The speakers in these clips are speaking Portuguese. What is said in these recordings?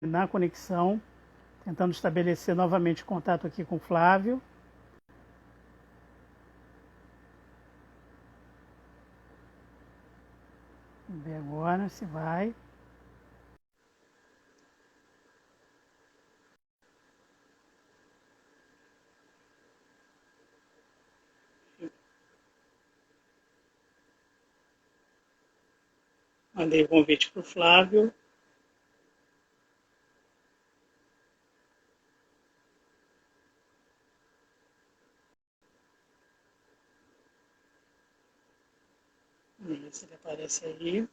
na conexão, tentando estabelecer novamente contato aqui com o Flávio. Vamos ver agora se vai. Mandei o convite para o Flávio. Vamos ver se ele aparece aí.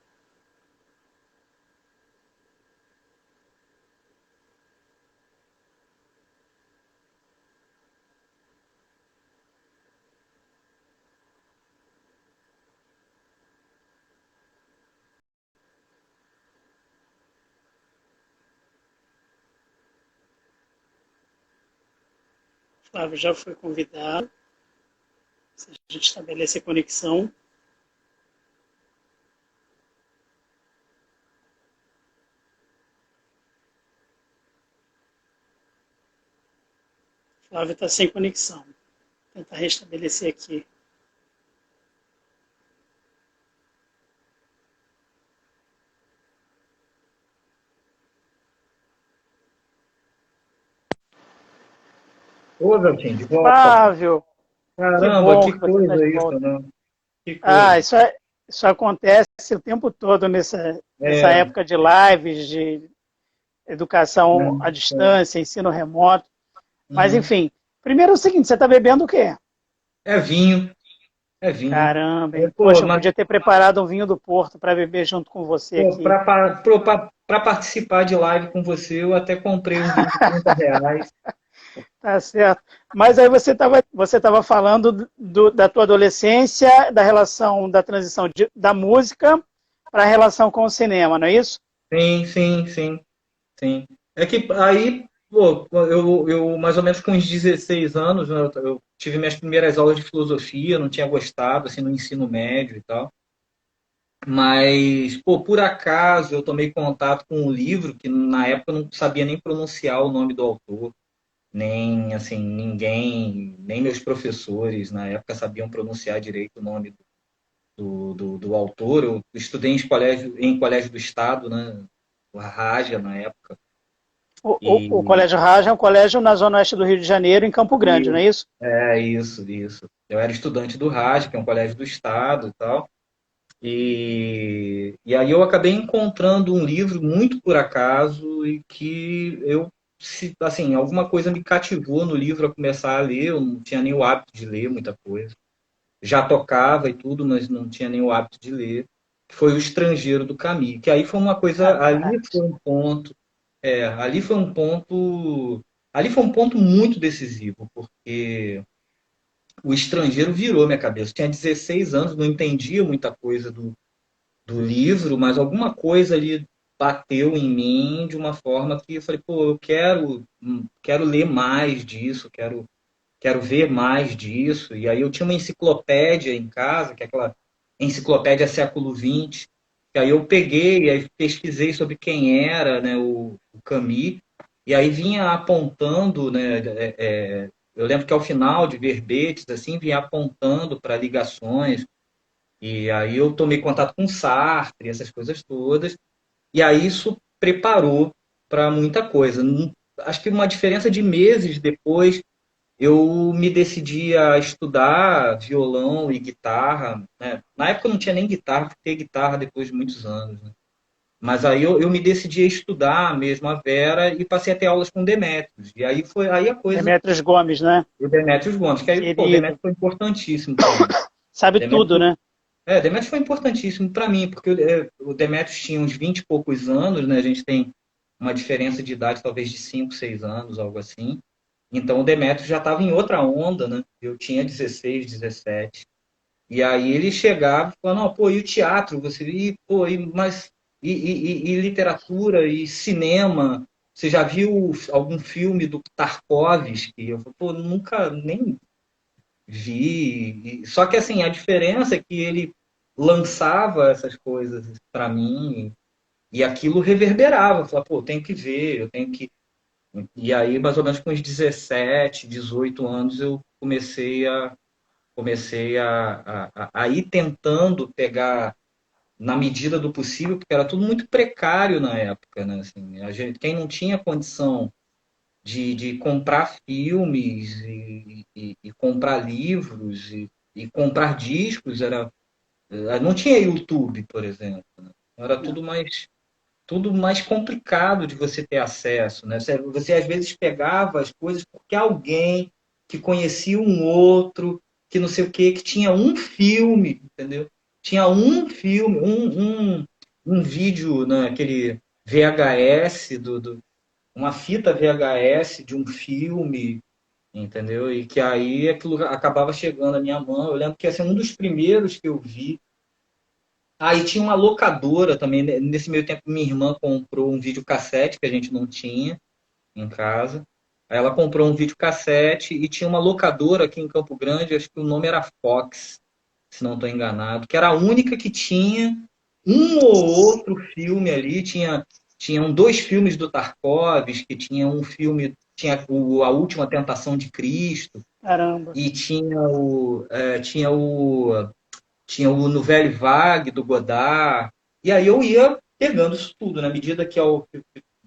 O Flávio já foi convidado. Se a gente estabelecer conexão. O Flávio está sem conexão. Vou tentar restabelecer aqui. Ô, Veltinho, de volta. Flávio, que Caramba, bom que que você está de coisa isso, volta. né? Que Ah, coisa. isso acontece o tempo todo nessa É, época de lives, de né? educação à distância, ensino remoto. Mas, Uhum. enfim, primeiro é o seguinte, você está bebendo o quê? É vinho, é vinho. Caramba, É, hein? pô, Poxa, eu mas, podia ter preparado um vinho do Porto para beber junto com você pô, aqui. para participar de live com você, eu até comprei um vinho de R$ 30. Tá certo. Mas aí você tava falando da tua adolescência, da relação, da transição da música para a relação com o cinema, não é isso? Sim, sim, sim, sim. É que aí, pô, eu mais ou menos com uns 16 anos, né, eu tive minhas primeiras aulas de filosofia, não tinha gostado, assim, no ensino médio e tal. Mas, pô, por acaso eu tomei contato com um livro que na época eu não sabia nem pronunciar o nome do autor, nem assim, ninguém, nem meus professores na época sabiam pronunciar direito o nome do autor. Eu estudei em colégio do Estado, né? O Raja na época. O E, Colégio Raj é um colégio na zona oeste do Rio de Janeiro, em Campo Grande, não e é isso? isso, isso. Eu era estudante do Raja, que é um colégio do Estado e tal. E aí eu acabei encontrando um livro muito por acaso e que assim, alguma coisa me cativou no livro a começar a ler. Eu não tinha nem o hábito de ler muita coisa. Já tocava e tudo, mas não tinha nem o hábito de ler. Foi O Estrangeiro do Camus, que aí foi uma coisa, ali Rapaz, foi um ponto, ali foi um ponto muito decisivo, porque O Estrangeiro virou minha cabeça. Eu tinha 16 anos, não entendia muita coisa do livro, mas alguma coisa ali bateu em mim de uma forma que eu falei, pô, eu quero ler mais disso, quero ver mais disso. E aí eu tinha uma enciclopédia em casa, que é aquela enciclopédia século XX, que aí eu peguei, aí pesquisei sobre quem era, né, o Camus, e aí vinha apontando, né, eu lembro que ao final de verbetes, assim, vinha apontando para ligações, e aí eu tomei contato com Sartre, essas coisas todas, e aí isso preparou para muita coisa. Acho que uma diferença de meses depois, eu me decidi a estudar violão e guitarra, né? Na época eu não tinha nem guitarra, fui ter guitarra depois de muitos anos, né? Mas aí eu me decidi a estudar mesmo a Vera e passei a ter aulas com Demetrios. E aí foi aí a coisa, Demetrios Gomes, né? o Demetrios Gomes, que aí, pô, o Demetrios Querido. foi importantíssimo para mim. Sabe tudo, Demetrios né? Demetrius foi importantíssimo para mim, porque o Demetrius tinha uns 20 e poucos anos, né? A gente tem uma diferença de idade talvez de 5, 6 anos, algo assim. Então o Demetrius já estava em outra onda, né? Eu tinha 16, 17. E aí ele chegava e falava, não, pô, e o teatro? Pô, e literatura e cinema? Você já viu algum filme do Tarkovsky? Eu falei, pô, nunca nem vi. Só que assim, a diferença é que ele lançava essas coisas para mim E aquilo reverberava, eu falava, pô, eu tenho que ver, eu tenho que... E aí, mais ou menos com uns 17, 18 anos, eu comecei a ir tentando pegar na medida do possível, porque era tudo muito precário na época, né? Assim, quem não tinha condição de comprar filmes e comprar livros e comprar discos, não tinha YouTube, por exemplo. Né? Era tudo mais complicado de você ter acesso. Né? Você às vezes pegava as coisas porque alguém que conhecia um outro, que não sei o quê, que tinha um filme, entendeu? Tinha um filme, um vídeo naquele VHS, uma fita VHS de um filme, entendeu? E que aí aquilo acabava chegando à minha mão. Eu lembro que assim, um dos primeiros que eu vi. Aí tinha uma locadora também. Nesse meio tempo, minha irmã comprou um videocassete que a gente não tinha em casa. Aí ela comprou um videocassete e tinha uma locadora aqui em Campo Grande, acho que o nome era Fox, se não estou enganado, que era a única que tinha um ou outro filme ali. Tinham dois filmes do Tarkovsky, tinha um filme, tinha A Última Tentação de Cristo, Caramba. e tinha o No Velho Vague, do Godard. E aí eu ia pegando isso tudo, na medida que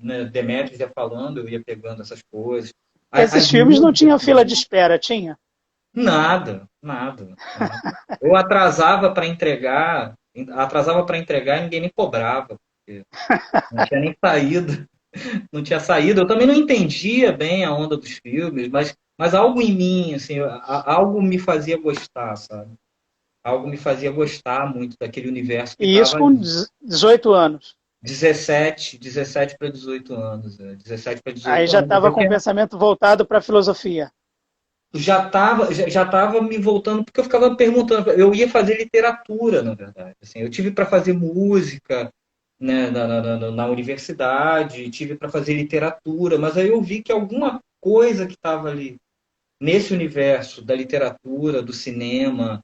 né, Demetrius ia falando, eu ia pegando essas coisas. Esses As filmes não músicas, tinham fila de espera, tinha? nada, nada, nada. Eu atrasava para entregar e ninguém me cobrava, porque não tinha nem saído, não tinha saído. Eu também não entendia bem a onda dos filmes, mas algo em mim, assim, algo me fazia gostar, sabe? Algo me fazia gostar muito daquele universo que E isso estava com ali. 18 anos. 17 para 18 anos. 17 para Aí 18 já anos. estava com o pensamento voltado para a filosofia. Já tava me voltando, porque eu ficava perguntando. Eu ia fazer literatura, na verdade. Assim, eu tive para fazer música, né, na universidade, tive para fazer literatura, mas aí eu vi que alguma coisa que estava ali nesse universo da literatura, do cinema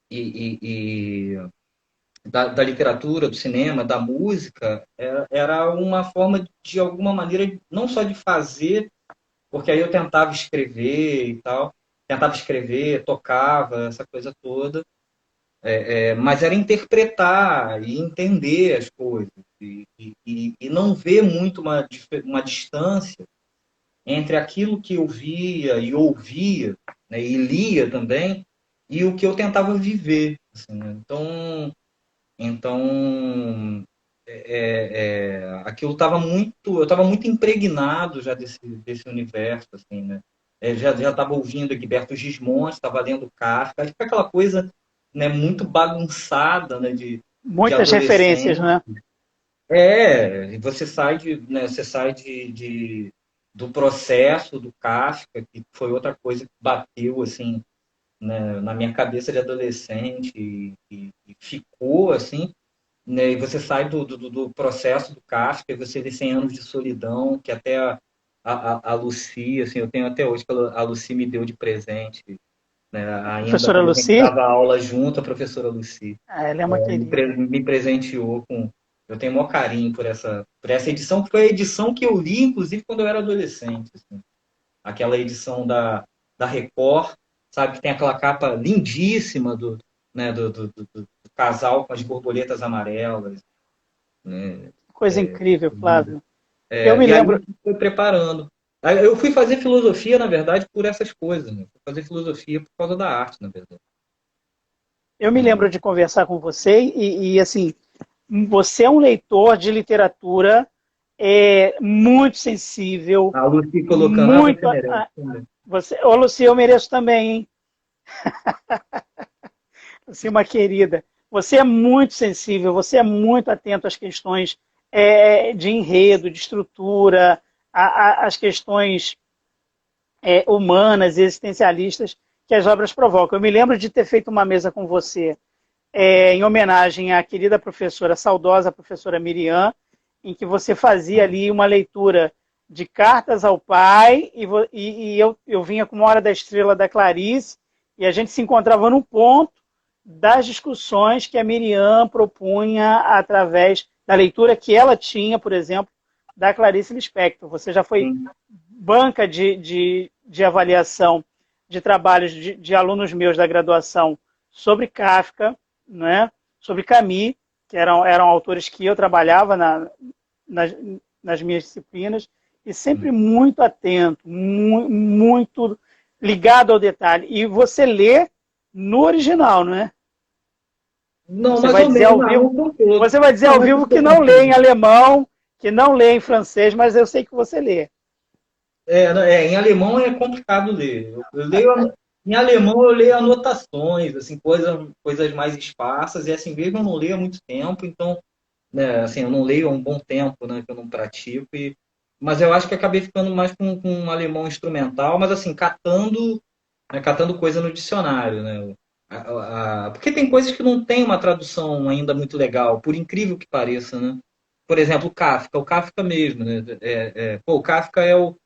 e da literatura, do cinema, da música, era uma forma, de alguma maneira, não só de fazer, porque aí eu tentava escrever e tal, tentava escrever, tocava, essa coisa toda, mas era interpretar e entender as coisas, e não ver muito uma distância entre aquilo que eu via e ouvia, né, e lia também, e o que eu tentava viver. Assim, né? Então, aquilo estava eu estava muito impregnado já desse universo, assim, né? Já estava ouvindo Egberto Gismonti, estava lendo Kafka, fica aquela coisa, né, muito bagunçada, né, de Muitas referências, adolescente. né? E você sai do processo do Kafka, que foi outra coisa que bateu, assim, né, na minha cabeça de adolescente e ficou, assim, né, e você sai do processo do Kafka, e você vê 100 anos de solidão, que até a Lucy, assim, eu tenho até hoje que a Lucy me deu de presente, né, ainda Professora quando a gente Lucy, dava aula junto, a professora Lucy ela é uma querida. me presenteou com... Eu tenho o maior carinho por essa edição, que foi a edição que eu li, inclusive, quando eu era adolescente. Assim. Aquela edição da Record, sabe, que tem aquela capa lindíssima né, do casal com as borboletas amarelas. Né? Coisa incrível, Flávio. Eu me E aí a lembro, gente foi preparando. Aí eu fui fazer filosofia, na verdade, por essas coisas. Né? Fui fazer filosofia por causa da arte, na verdade. eu me lembro de conversar com você assim, você é um leitor de literatura muito sensível, A Lucy colocando, você muito. merece. Ô, Lucy, eu mereço também, hein? Você é uma querida. Você é muito sensível, você é muito atento às questões de enredo, de estrutura, às questões humanas e existencialistas que as obras provocam. Eu me lembro de ter feito uma mesa com você em homenagem à querida professora, saudosa professora Miriam, em que você fazia ali uma leitura de cartas ao pai, e eu vinha com uma Hora da Estrela da Clarice, e a gente se encontrava num ponto das discussões que a Miriam propunha através da leitura que ela tinha, por exemplo, da Clarice Lispector. Você já foi banca de avaliação de trabalhos de alunos meus da graduação sobre Kafka, né? Sobre Camus, que eram autores que eu trabalhava nas minhas disciplinas, e sempre muito atento, muito ligado ao detalhe. E você lê no original, não é? Não, Você mais vai ou dizer menos, ao não, vivo, não você vai dizer ao vivo que não lê em alemão, que não lê em francês, mas eu sei que você lê. Em alemão é complicado ler. Eu leio, em alemão eu leio anotações, assim, coisas mais esparsas, e assim mesmo eu não leio há muito tempo, então, né, assim, eu não leio há um bom tempo, né, que eu não pratico, mas eu acho que acabei ficando mais com um alemão instrumental, mas assim, catando coisa no dicionário, né? Porque tem coisas que não tem uma tradução ainda muito legal, por incrível que pareça, né? Por exemplo, o Kafka mesmo, né? O Kafka eu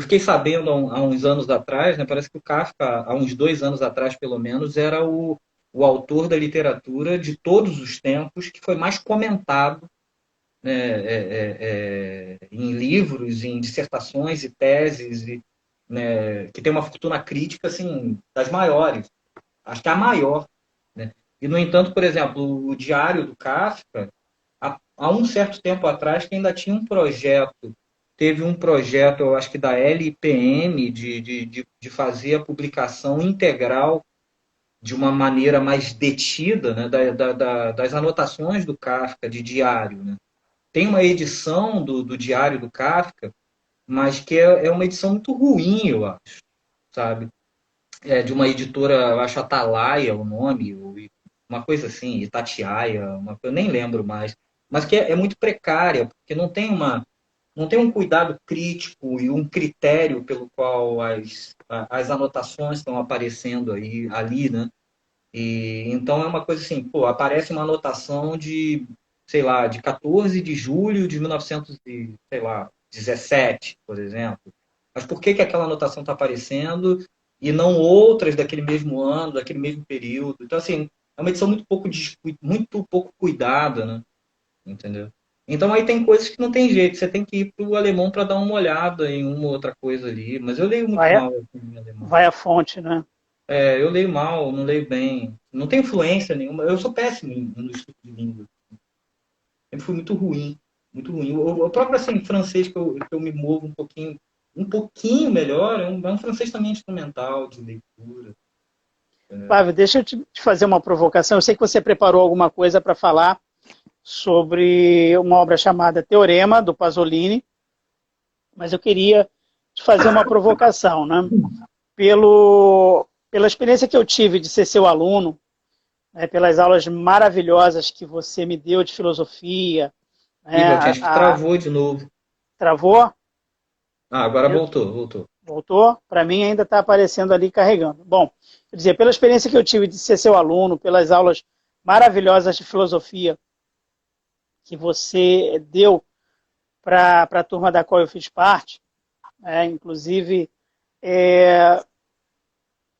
fiquei sabendo há uns anos atrás, né? Parece que o Kafka, há uns 2 anos atrás, pelo menos, era o autor da literatura de todos os tempos que foi mais comentado, né, em livros, em dissertações e teses, né, que tem uma fortuna crítica assim, das maiores. Acho que é a maior. Né? E, no entanto, por exemplo, o Diário do Kafka, há um certo tempo atrás, que ainda tinha um projeto, teve um projeto, eu acho que da LPM, de fazer a publicação integral de uma maneira mais detida, né, das anotações do Kafka de diário. Né? Tem uma edição do Diário do Kafka, mas que é uma edição muito ruim, eu acho, sabe? De uma editora, eu acho Atalaia o nome, uma coisa assim, Itatiaia, eu nem lembro mais, mas que é muito precária, porque não tem um cuidado crítico e um critério pelo qual as anotações estão aparecendo ali, né? E então é uma coisa assim, pô, aparece uma anotação de, sei lá, de 14 de julho de 1917, por exemplo. Mas por que aquela anotação está aparecendo e não outras daquele mesmo ano, daquele mesmo período? Então, assim, é uma edição muito pouco cuidada, né? Entendeu? Então aí tem coisas que não tem jeito, você tem que ir para o alemão para dar uma olhada em uma outra coisa ali. Mas eu leio muito Vai, mal assim, em alemão. vai à fonte, né? Eu leio mal, não leio bem, não tenho influência nenhuma. Eu sou péssimo no estudo de língua. Sempre fui muito ruim, muito ruim. O próprio assim, francês que eu me movo um pouquinho melhor, é um francês também instrumental, de leitura. Flávio, deixa eu te fazer uma provocação. Eu sei que você preparou alguma coisa para falar sobre uma obra chamada Teorema, do Pasolini, mas eu queria te fazer uma provocação, né? Pela experiência que eu tive de ser seu aluno, né, pelas aulas maravilhosas que você me deu de filosofia, Ih, né, Valtinho, acho que travou de novo. travou? Ah, agora voltou. Voltou? Para mim ainda está aparecendo ali carregando. Bom, quer dizer, pela experiência que eu tive de ser seu aluno, pelas aulas maravilhosas de filosofia que você deu para a turma da qual eu fiz parte, inclusive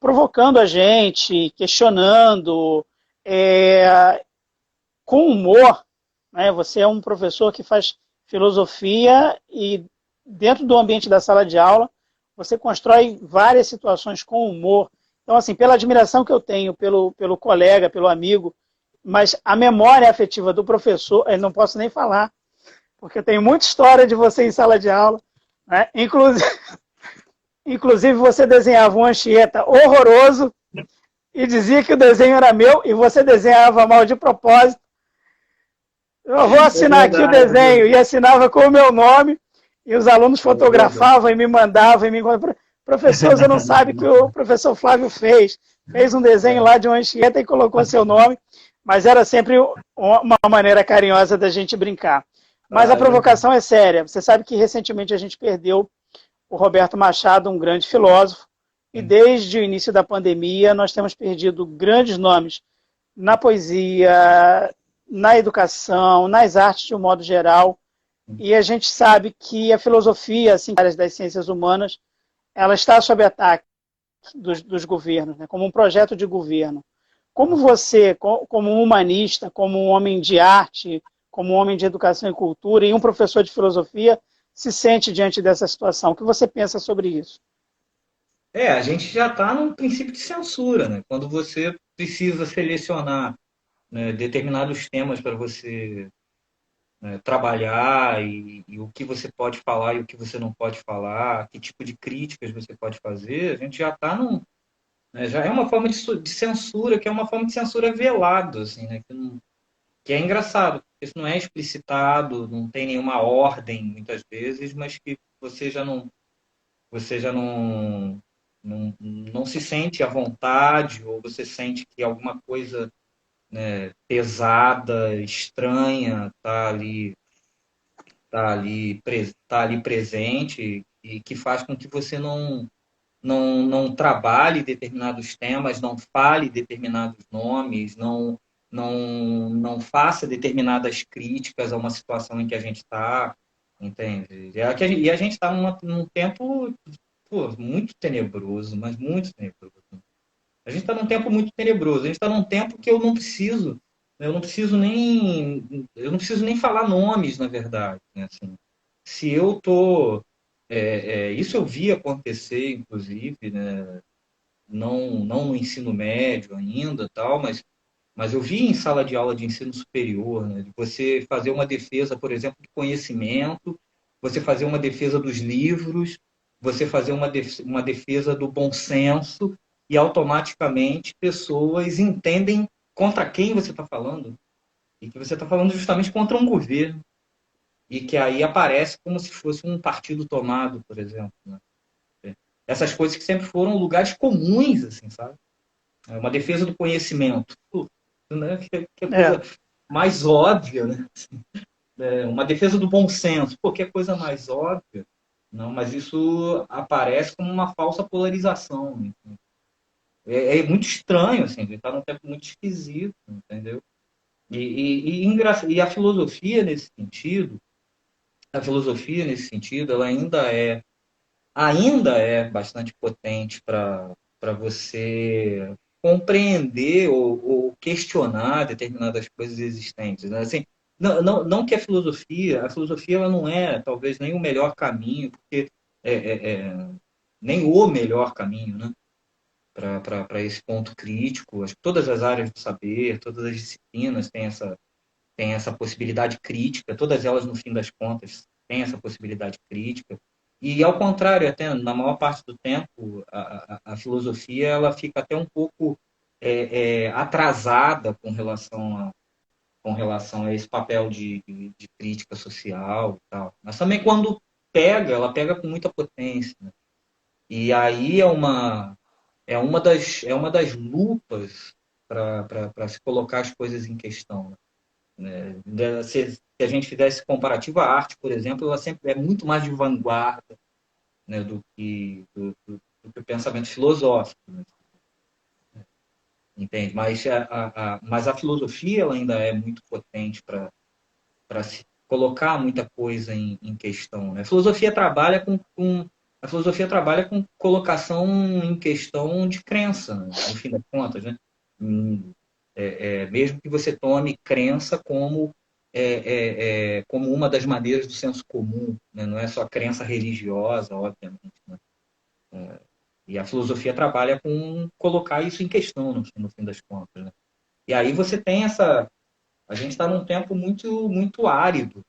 provocando a gente, questionando, com humor, né? Você é um professor que faz filosofia e dentro do ambiente da sala de aula você constrói várias situações com humor. Então, assim, pela admiração que eu tenho pelo colega, pelo amigo, mas a memória afetiva do professor, eu não posso nem falar, porque eu tenho muita história de você em sala de aula, né? Inclusive você desenhava um Anchieta horroroso e dizia que o desenho era meu e você desenhava mal de propósito. Eu vou assinar aqui o desenho e assinava com o meu nome e os alunos fotografavam e me mandavam e me professor, você não sabe o que o professor Flávio fez um desenho lá de uma Anchieta e colocou seu nome, mas era sempre uma maneira carinhosa da gente brincar. Mas a provocação é séria. Você sabe que recentemente a gente perdeu o Roberto Machado, um grande filósofo, e desde o início da pandemia nós temos perdido grandes nomes na poesia, na educação, nas artes de um modo geral, e a gente sabe que a filosofia, assim, das ciências humanas, ela está sob ataque dos governos, né, como um projeto de governo. Como você, como um humanista, como um homem de arte, como homem de educação e cultura e um professor de filosofia, se sente diante dessa situação? O que você pensa sobre isso? A gente já está num princípio de censura, né? Quando você precisa selecionar, né, determinados temas para você, né, trabalhar e o que você pode falar e o que você não pode falar, que tipo de críticas você pode fazer, a gente já está num, né, já é uma forma de censura, que é uma forma de censura velado, assim, né? Que é engraçado, porque isso não é explicitado, não tem nenhuma ordem, muitas vezes, mas que você já não se sente à vontade, ou você sente que alguma coisa, né, pesada, estranha, tá ali presente, e que faz com que você não trabalhe determinados temas, não fale determinados nomes, não faça determinadas críticas a uma situação em que a gente está, entende? E a gente está num tempo, pô, muito tenebroso, mas muito tenebroso. A gente está num tempo muito tenebroso. A gente está num tempo que eu não preciso nem falar nomes, na verdade, né? Assim, se eu tô, isso eu vi acontecer, inclusive, né? Não no ensino médio ainda, tal, mas eu vi em sala de aula de ensino superior, né? De você fazer uma defesa, por exemplo, do conhecimento, você fazer uma defesa dos livros, você fazer uma defesa do bom senso, e automaticamente pessoas entendem contra quem você está falando, e que você está falando justamente contra um governo, e que aí aparece como se fosse um partido tomado, por exemplo, né? Essas coisas que sempre foram lugares comuns, assim, sabe? É uma defesa do conhecimento, né? Que é É, coisa mais óbvia, né? Uma defesa do bom senso, pô, que é coisa mais óbvia. Não, mas isso aparece como uma falsa polarização, né? É muito estranho, assim, a gente está num tempo muito esquisito, entendeu? E a filosofia nesse sentido, ela ainda é bastante potente para você compreender ou questionar determinadas coisas existentes, né? Assim, não que a filosofia ela não é talvez nem o melhor caminho, porque nem o melhor caminho, né? Para esse ponto crítico. Acho que todas as áreas do saber, todas as disciplinas têm essa possibilidade crítica, todas elas, no fim das contas, têm essa possibilidade crítica. E, ao contrário, até na maior parte do tempo, a filosofia ela fica até um pouco atrasada com relação a esse papel de crítica social e tal. Mas também quando ela pega com muita potência, né? E aí é uma das lupas para se colocar as coisas em questão, né? Se a gente fizesse comparativo, a arte, por exemplo, ela sempre é muito mais de vanguarda, né, do que o pensamento filosófico, né? Entende? Mas a filosofia ela ainda é muito potente para se colocar muita coisa em questão, né? A filosofia trabalha com colocação em questão de crença, né? No fim das contas, né? Hum, mesmo que você tome crença como uma das maneiras do senso comum, né? Não é só crença religiosa, obviamente, né? E a filosofia trabalha com colocar isso em questão, no fim das contas, né? E aí você tem a gente está num tempo muito, muito árido,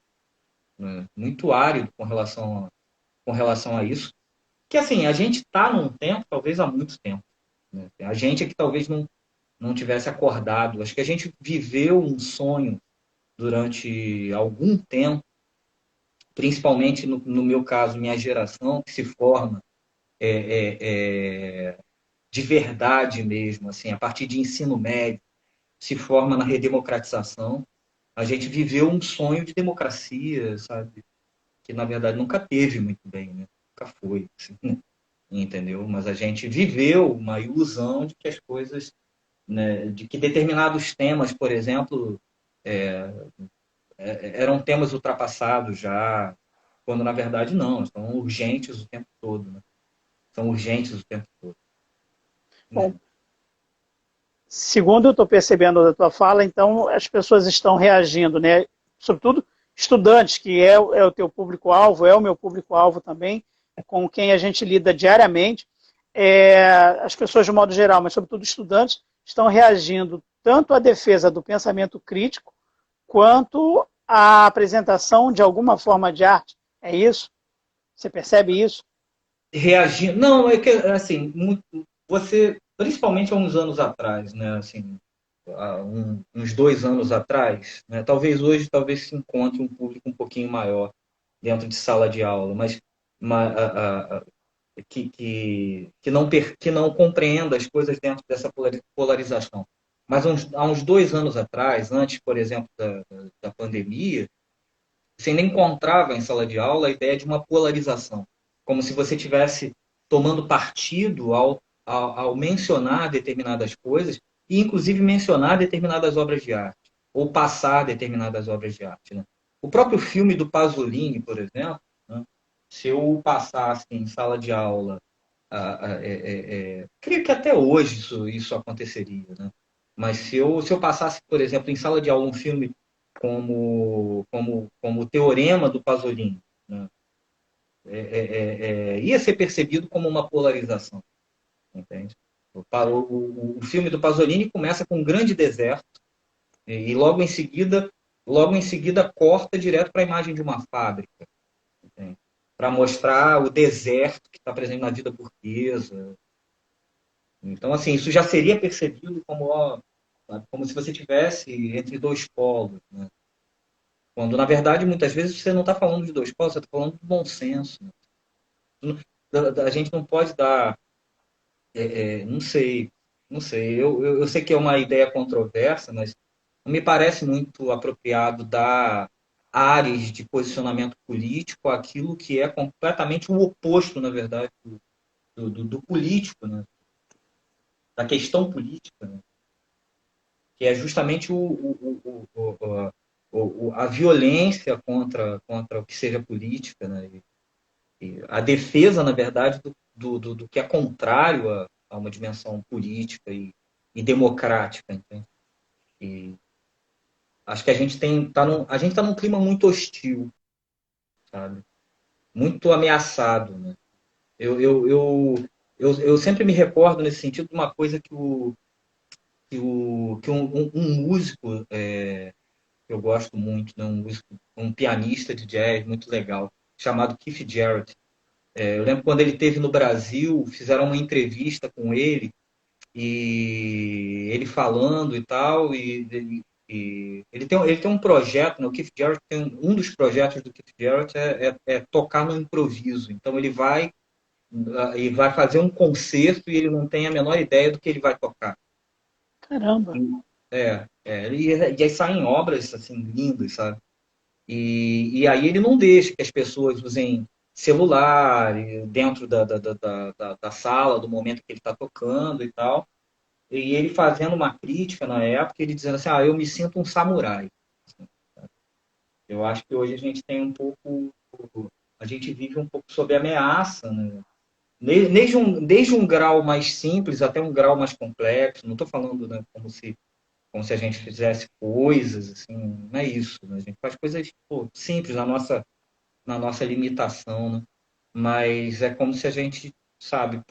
né? Muito árido com relação a isso. Que assim, a gente está num tempo, talvez há muito tempo, né? A gente é que talvez não tivesse acordado. Acho que a gente viveu um sonho durante algum tempo, principalmente no meu caso, minha geração, que se forma de verdade mesmo, assim, a partir de ensino médio, se forma na redemocratização. A gente viveu um sonho de democracia, sabe? Que na verdade nunca teve muito bem, né? Nunca foi, assim, entendeu? Mas a gente viveu uma ilusão de que as coisas, né, de que determinados temas, por exemplo, eram temas ultrapassados já, quando na verdade não, são urgentes o tempo todo, né? São urgentes o tempo todo, bom, né? segundo eu estou percebendo da tua fala, então as pessoas estão reagindo, né? sobretudo estudantes, que é o teu público-alvo, é o meu público-alvo também, com quem a gente lida diariamente, as pessoas de modo geral, mas sobretudo estudantes, estão reagindo tanto à defesa do pensamento crítico, quanto à apresentação de alguma forma de arte. É isso? Você percebe isso? Reagindo. Não, é que, assim, você, principalmente há uns anos atrás, né, assim, uns 2 anos atrás, né, talvez hoje talvez se encontre um público um pouquinho maior dentro de sala de aula, mas que não compreenda as coisas dentro dessa polarização. Mas há uns 2 anos atrás, antes, por exemplo, da pandemia, você ainda encontrava em sala de aula a ideia de uma polarização, como se você estivesse tomando partido ao mencionar determinadas coisas, e inclusive mencionar determinadas obras de arte, ou passar determinadas obras de arte. Né? O próprio filme do Pasolini, por exemplo, né? Se eu passasse em sala de aula, creio que até hoje isso aconteceria, né? Mas se eu passasse, por exemplo, em sala de aula um filme como o Teorema do Pasolini, né? Ia ser percebido como uma polarização, entende? O filme do Pasolini começa com um grande deserto e logo em seguida corta direto para a imagem de uma fábrica, para mostrar o deserto que está presente na vida burguesa. Então, assim, isso já seria percebido como, ó, como se você tivesse entre dois polos, né? Quando, na verdade, muitas vezes você não está falando de dois polos, você está falando de bom senso. Né? A gente não pode dar, não sei, não sei. Eu sei que é uma ideia controversa, mas não me parece muito apropriado dar áreas de posicionamento político àquilo que é completamente o oposto, na verdade, do político, né? Da questão política, né? Que é justamente a violência contra o que seja política, né? E a defesa, na verdade, do que é contrário a uma dimensão política e democrática. Entende? E acho que a gente está num clima muito hostil, sabe? Muito ameaçado. Né? Eu sempre me recordo nesse sentido de uma coisa que um músico que eu gosto muito, né? Um pianista de jazz muito legal, chamado Keith Jarrett. Eu lembro quando ele esteve no Brasil, fizeram uma entrevista com ele, e ele falando e tal, e ele tem um projeto, né? O Keith Jarrett um dos projetos do Keith Jarrett é tocar no improviso. Então ele vai fazer um concerto e ele não tem a menor ideia do que ele vai tocar. Caramba! E aí saem obras assim lindas, sabe? E aí ele não deixa que as pessoas usem celular dentro da sala, do momento que ele está tocando e tal. E ele fazendo uma crítica na época, ele dizendo assim, eu me sinto um samurai. Eu acho que hoje a gente tem um pouco, a gente vive um pouco sob ameaça, né? Desde um grau mais simples até um grau mais complexo. Não estou falando, né, como se a gente fizesse coisas, assim, não é isso. Né? A gente faz coisas simples na nossa limitação, né? Mas é como se a gente, sabe,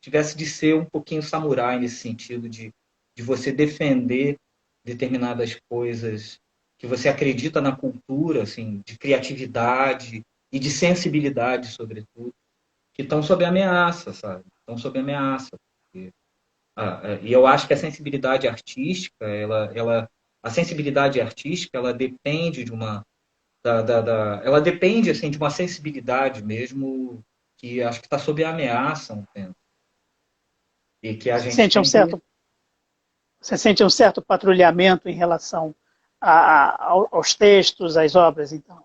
tivesse de ser um pouquinho samurai nesse sentido de você defender determinadas coisas que você acredita na cultura, assim, de criatividade e de sensibilidade, sobretudo, que estão sob ameaça, sabe? Estão sob ameaça. E eu acho que a sensibilidade artística, a sensibilidade artística, ela depende de uma, ela depende assim de uma sensibilidade mesmo que acho que está sob ameaça um tempo e que a Você gente sente um tem que. certo, você sente um certo patrulhamento em relação aos textos, às obras, então?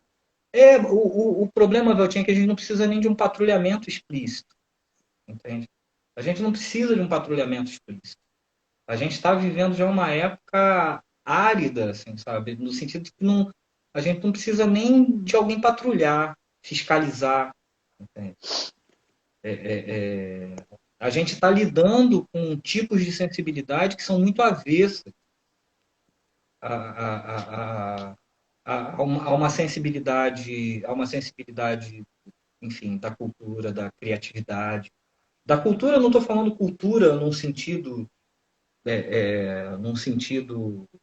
O problema, Veltinho, é que a gente não precisa nem de um patrulhamento explícito, entende? A gente não precisa de um patrulhamento explícito. A gente está vivendo já uma época árida, assim, sabe? No sentido de que a gente não precisa nem de alguém patrulhar, fiscalizar, entende? A gente está lidando com tipos de sensibilidade que são muito avessas a uma sensibilidade, enfim, da cultura, da criatividade. Da cultura, eu não estou falando cultura num sentido,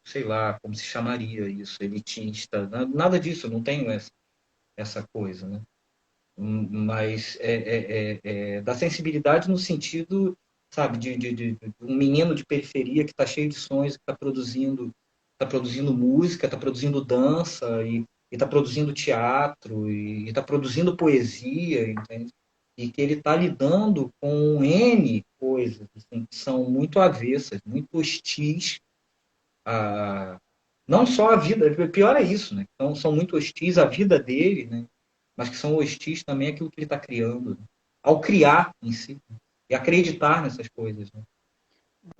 sei lá, como se chamaria isso, elitista, nada disso, eu não tenho essa coisa, né? Mas da sensibilidade no sentido, sabe, de um menino de periferia que está cheio de sonhos, que está produzindo música, está produzindo dança e está produzindo teatro e está produzindo poesia, entende? E que ele está lidando com N coisas assim, que são muito avessas, muito hostis a, não só a vida, pior é isso, né? Então, são muito hostis à vida dele, né? Mas que são hostis também àquilo que ele está criando, né? Ao criar em si, né? E acreditar nessas coisas. Né?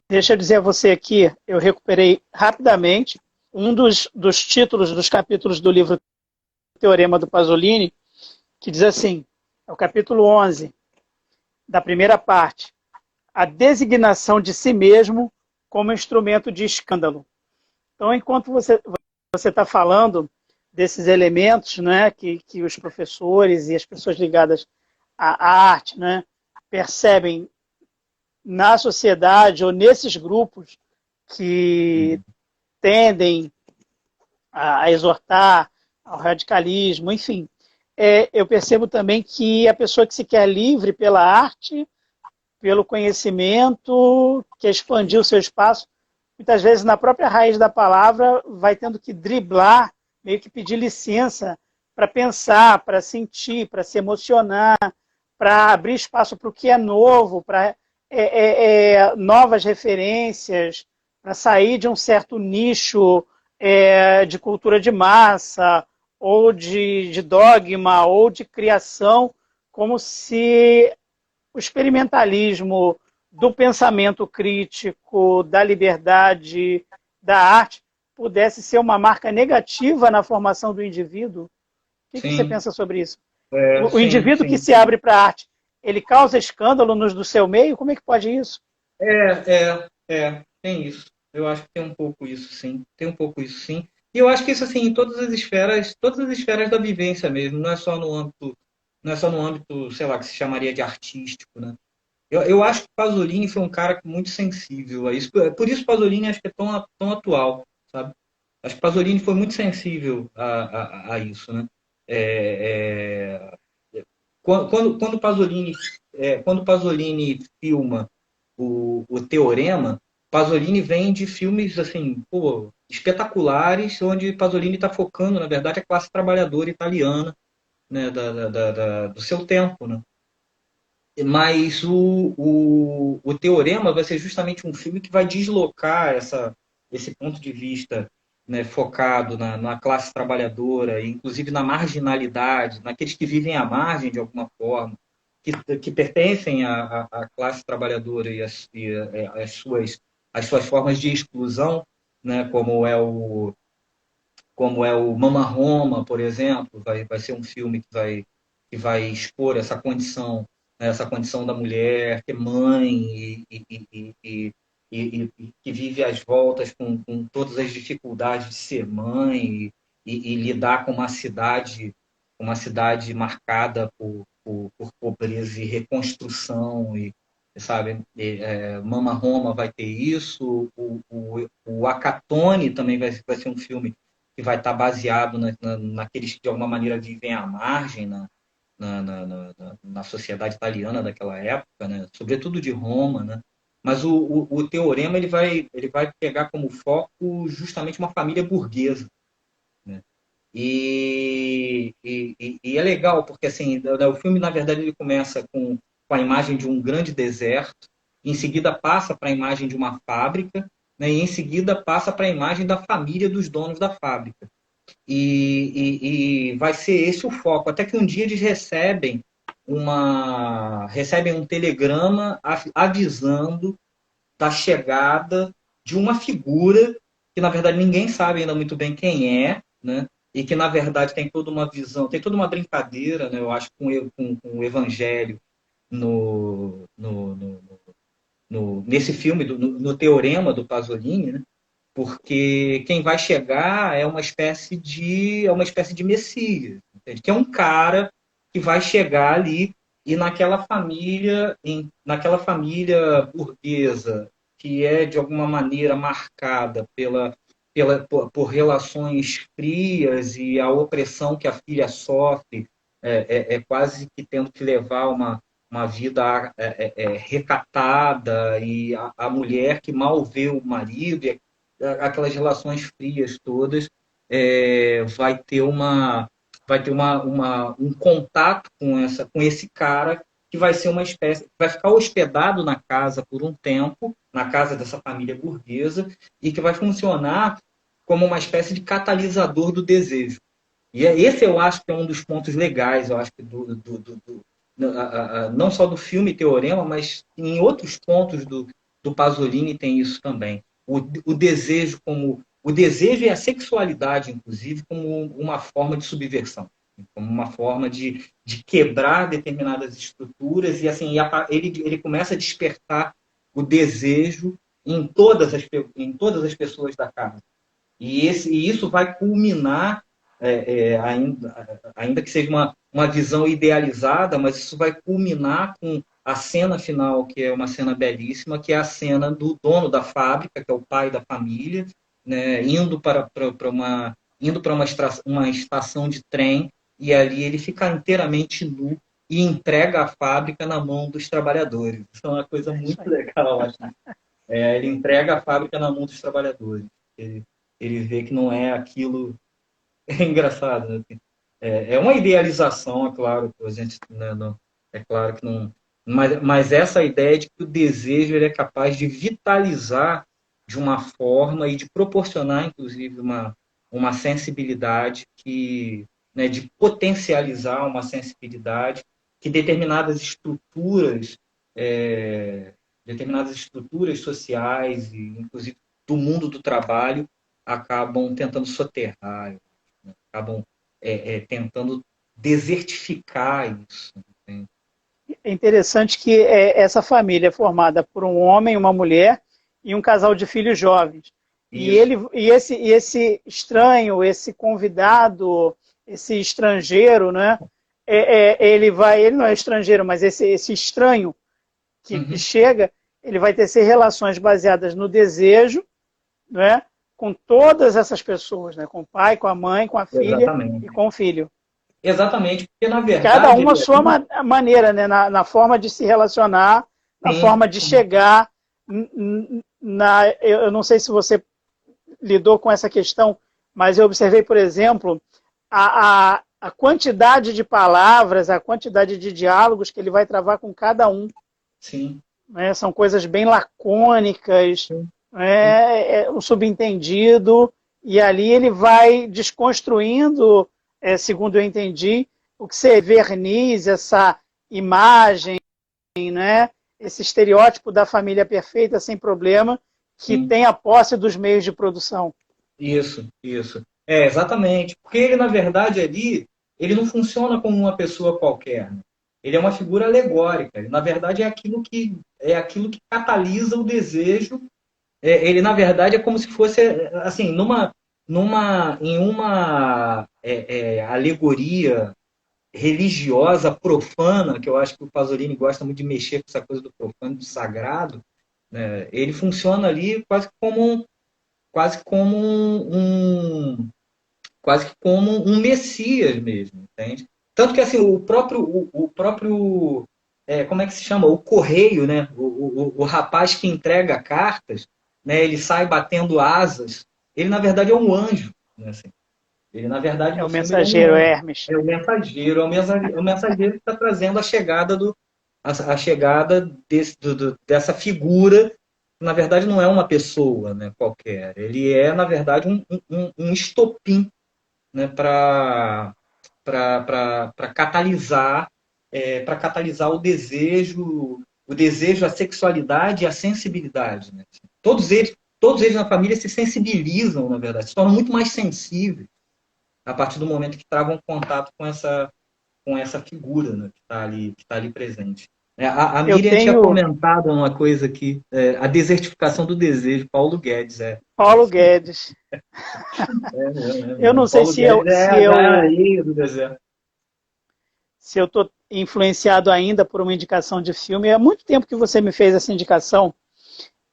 Deixa eu dizer a você aqui, eu recuperei rapidamente um dos títulos dos capítulos do livro Teorema do Pasolini, que diz assim, é o capítulo 11, da primeira parte, a designação de si mesmo como instrumento de escândalo. Então, enquanto você está falando desses elementos, né, que os professores e as pessoas ligadas à arte, né, percebem na sociedade ou nesses grupos que tendem a exortar ao radicalismo, enfim, eu percebo também que a pessoa que se quer livre pela arte, pelo conhecimento, quer expandir o seu espaço, muitas vezes na própria raiz da palavra vai tendo que driblar, meio que pedir licença para pensar, para sentir, para se emocionar, para abrir espaço para o que é novo, para novas referências, para sair de um certo nicho de cultura de massa, ou de dogma, ou de criação, como se o experimentalismo do pensamento crítico, da liberdade, da arte, pudesse ser uma marca negativa na formação do indivíduo? O que você Sim, pensa sobre isso? O sim, indivíduo que sim. se abre para a arte, ele causa escândalo nos do seu meio? Como é que pode isso? Tem isso. Eu acho que tem um pouco isso, sim. Tem um pouco isso, sim. E eu acho que isso, assim, em todas as esferas da vivência mesmo, não é só no âmbito, sei lá, que se chamaria de artístico, né? Eu acho que Pasolini foi um cara muito sensível a isso. Por isso Pasolini acho que é tão atual, sabe? Acho que Pasolini foi muito sensível a isso, né? É, quando Pasolini filma o Teorema, Pasolini vem de filmes assim, pô, espetaculares, onde Pasolini está focando, na verdade, a classe trabalhadora italiana, né, do seu tempo, né? Mas o Teorema vai ser justamente um filme que vai deslocar esse ponto de vista, né, focado na classe trabalhadora, inclusive na marginalidade, naqueles que vivem à margem de alguma forma, que pertencem à classe trabalhadora as suas formas de exclusão, né, como é o Mama Roma, por exemplo, vai ser um filme que vai expor essa condição, né, essa condição da mulher, que é mãe e que vive às voltas com todas as dificuldades de ser mãe e lidar com uma cidade marcada por pobreza e reconstrução e sabe, Mama Roma vai ter isso, o Akatone também vai ser um filme que vai estar baseado naqueles que de alguma maneira vivem à margem na sociedade italiana daquela época, né? Sobretudo de Roma, né? Mas o teorema ele vai pegar como foco justamente uma família burguesa, né? E é legal porque assim o filme na verdade ele começa com a imagem de um grande deserto, em seguida passa para a imagem de uma fábrica, né? E em seguida passa para a imagem da família dos donos da fábrica. E vai ser esse o foco. Até que um dia eles recebem um telegrama avisando da chegada de uma figura que, na verdade, ninguém sabe ainda muito bem quem é, né? E que, na verdade, tem toda uma visão, tem toda uma brincadeira, né? Eu acho, com o evangelho no, no, no, nesse filme, no Teorema do Pasolini, né? porque quem vai chegar é uma espécie de Messias, entende? Que é um cara que vai chegar ali e naquela família burguesa que é de alguma maneira marcada por relações frias e a opressão que a filha sofre é quase que tendo que levar uma vida recatada e a mulher que mal vê o marido, e aquelas relações frias todas, vai ter um contato com esse cara que vai ser uma espécie, vai ficar hospedado na casa por um tempo, na casa dessa família burguesa, e que vai funcionar como uma espécie de catalisador do desejo. E esse eu acho que é um dos pontos legais, eu acho que não só do filme Teorema, mas em outros pontos do Pasolini tem isso também. O desejo o desejo e a sexualidade, inclusive, como uma forma de subversão, como uma forma de quebrar determinadas estruturas e assim ele começa a despertar o desejo em todas as pessoas da casa. E isso vai culminar, ainda que seja uma visão idealizada, mas isso vai culminar com a cena final, que é uma cena belíssima, que é a cena do dono da fábrica, que é o pai da família, né, indo para uma estação de trem, e ali ele fica inteiramente nu e entrega a fábrica na mão dos trabalhadores. Isso é uma coisa muito legal, acho. Ele entrega a fábrica na mão dos trabalhadores. Ele vê que não é aquilo. É engraçado, né? É uma idealização, é claro, a gente, né, não, é claro que não. Mas essa ideia de que o desejo ele é capaz de vitalizar de uma forma e de proporcionar, inclusive, uma sensibilidade né, de potencializar uma sensibilidade que determinadas estruturas sociais e, inclusive, do mundo do trabalho acabam tentando soterrar, né? Acabam tentando desertificar isso. Entende? É interessante que essa família é formada por um homem, uma mulher e um casal de filhos jovens. Isso. E esse estranho, esse convidado, esse estrangeiro, né? Ele não é estrangeiro, mas esse estranho que chega, ele vai ter relações baseadas no desejo, né? Com todas essas pessoas, né? Com o pai, com a mãe, com a filha Exatamente. e com o filho. Exatamente, porque na Cada verdade. uma a sua maneira, né? Na forma de se relacionar, na Sim. forma de chegar. Eu não sei se você lidou com essa questão, mas eu observei, por exemplo, a quantidade de palavras, a quantidade de diálogos que ele vai travar com cada um. Sim. Né? São coisas bem lacônicas, né? Um subentendido, e ali ele vai desconstruindo, segundo eu entendi, o que ser verniz, essa imagem, né? Esse estereótipo da família perfeita sem problema, que tem a posse dos meios de produção. Isso, isso. Exatamente. Porque ele, na verdade, ali, ele não funciona como uma pessoa qualquer. Né? Ele é uma figura alegórica. Ele, na verdade, é aquilo que catalisa o desejo. Ele, na verdade, é como se fosse, assim, em uma alegoria religiosa profana, que eu acho que o Pasolini gosta muito de mexer com essa coisa do profano, do sagrado, né? Ele funciona ali quase que como um Messias mesmo, entende? Tanto que assim como é que se chama? O correio, né? O rapaz que entrega cartas, né? Ele sai batendo asas. Ele na verdade é um anjo, né? Assim, ele na verdade É o no filme ele é um mensageiro anjo. Hermes. É o mensageiro que está trazendo a chegada dessa figura, que na verdade não é uma pessoa, né, qualquer. Ele é, na verdade, um estopim, né, para catalisar o desejo, a sexualidade e a sensibilidade. Né? Todos eles na família se sensibilizam, na verdade, se tornam muito mais sensíveis a partir do momento que travam contato com essa figura, né, que está ali presente. A Eu Miriam tinha tenho comentado uma coisa aqui, a desertificação do desejo, Paulo Guedes, Paulo Guedes. Eu não sei Paulo se eu, Guedes se já é a eu, areia do deserto. se eu estou influenciado ainda por uma indicação de filme. É muito tempo que você me fez essa indicação,